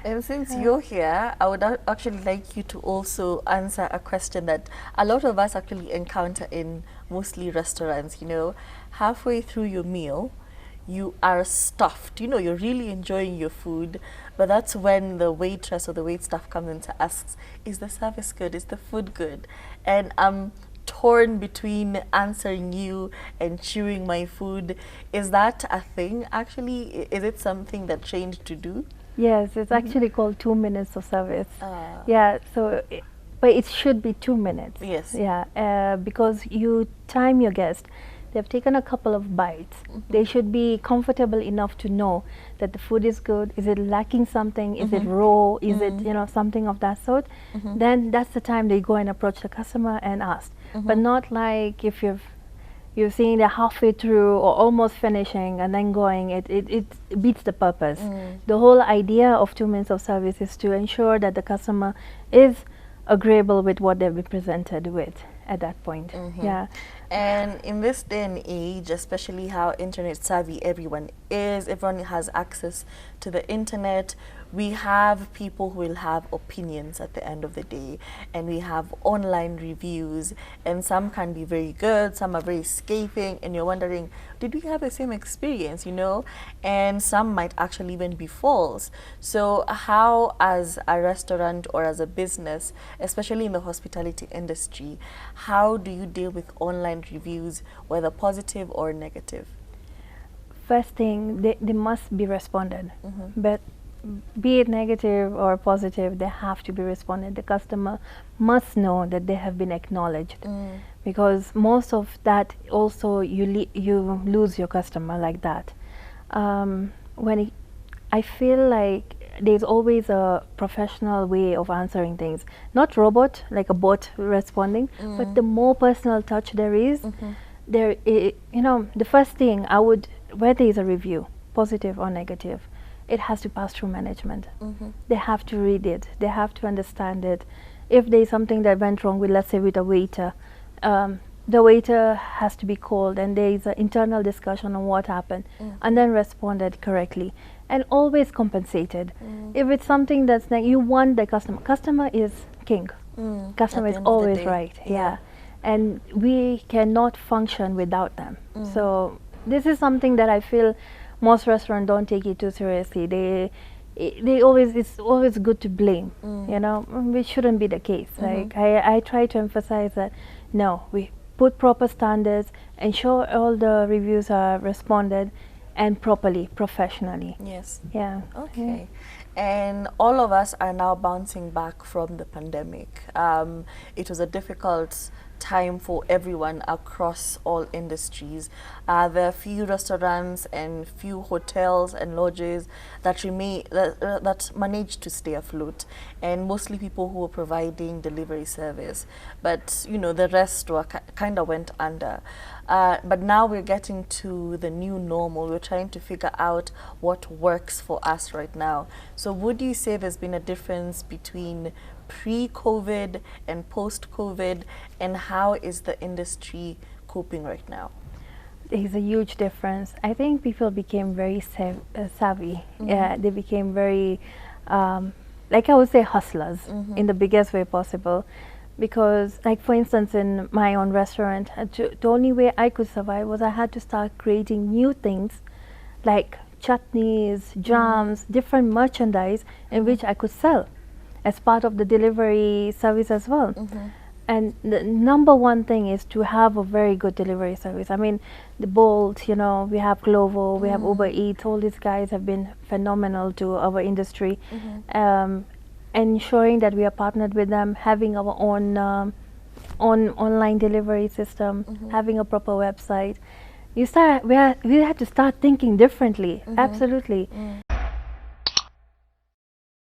And since you're here, I would actually like you to also answer a question that a lot of us actually encounter in mostly restaurants. Halfway through your meal, you are stuffed. You're really enjoying your food, but that's when the waitress or the wait staff comes in to ask, is the service good? Is the food good? And I'm torn between answering you and chewing my food. Is that a thing actually? Is it something that trained to do? Yes, it's actually called 2 minutes of service. Uh, Yeah, but it should be 2 minutes. Yes. Yeah, because you time your guest. They've taken a couple of bites. They should be comfortable enough to know that the food is good. Is it lacking something? Is it raw? Is it something of that sort? Then that's the time they go and approach the customer and ask. But not like if you're seeing they're halfway through or almost finishing and then going, it beats the purpose. The whole idea of 2 minutes of service is to ensure that the customer is agreeable with what they've been presented with at that point. Yeah. And in this day and age, especially how internet savvy everyone is, everyone has access to the internet. We have people who will have opinions at the end of the day, and we have online reviews, and some can be very good, some are very scathing, and you're wondering, did we have the same experience, And some might actually even be false. So how, as a restaurant or as a business, especially in the hospitality industry, how do you deal with online reviews, whether positive or negative? First thing, they must be responded. But be it negative or positive, they have to be responded. The customer must know that they have been acknowledged, because most of that also you lose your customer like that. I feel like there's always a professional way of answering things, not robot like a bot responding, but the more personal touch there is, the first thing I would, where there is a review, positive or negative, it has to pass through management. They have to read it. They have to understand it. If there is something that went wrong with, let's say, with a waiter, the waiter has to be called and there is an internal discussion on what happened and then responded correctly and always compensated. If it's something that's like you want the customer is king. Customer is always right. Yeah. And we cannot function without them. So this is something that I feel most restaurants don't take it too seriously. It's always good to blame, which shouldn't be the case. Like I try to emphasize that no, we put proper standards, ensure all the reviews are responded and properly, professionally. Yes. Yeah. Okay. And all of us are now bouncing back from the pandemic. It was a difficult time for everyone across all industries. There are few restaurants and few hotels and lodges that managed to stay afloat, and mostly people who were providing delivery service. But the rest were kind of went under. But now we're getting to the new normal. We're trying to figure out what works for us right now. So would you say there's been a difference between pre-COVID and post-COVID, and how is the industry coping right now? There's a huge difference. I think people became very savvy. They became very, like I would say, hustlers in the biggest way possible. Because, like for instance, in my own restaurant, the only way I could survive was I had to start creating new things, like chutneys, jams, different merchandise in which I could sell as part of the delivery service as well. And the number one thing is to have a very good delivery service. I mean, the Bolt, we have Glovo, we have Uber Eats, all these guys have been phenomenal to our industry. Ensuring that we are partnered with them, having our own online delivery system, having a proper website. We had to start thinking differently, absolutely.